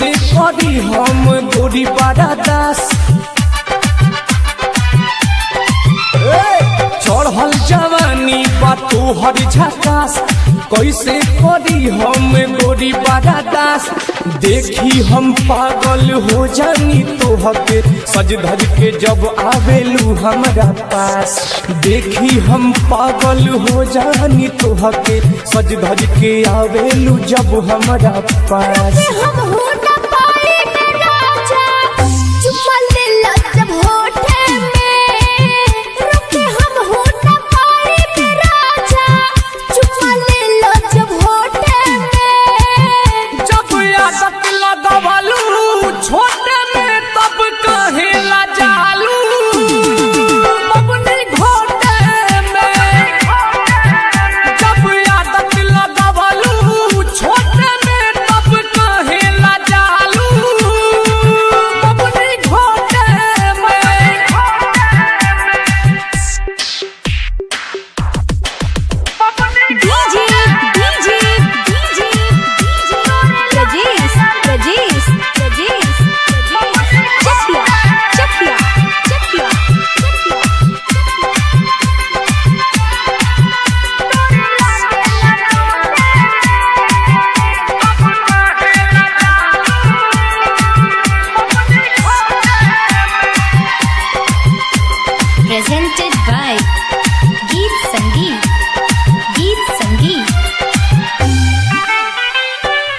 कैसे करी हम गोरी बड़ा दास। चढ़ल जवानी बा तोहर झकास, कैसे करी हम गोरी बड़ा दास। देखी हम पागल हो जानी तोहके सज धज के जब आवेलू हमरा पास। देखी हम पागल हो जानी तोहके सज धज के आवेलू जब हमरा पास। Presented by Geet Sangeet. Geet Sangeet.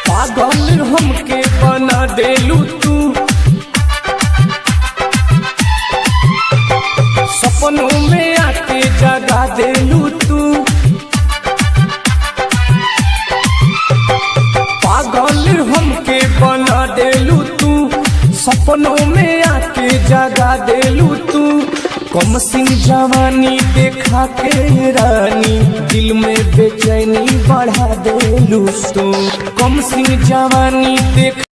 पागल हमके बना देलू तू, सपनों में आके जगा देलू तू। पागल हमके बना देलू तू, सपनों में आके जगा देलू तू। कम सिंह जवानी देखा के रानी दिल में बेचैनी बढ़ा देलू तू। कम सिंह जवानी देख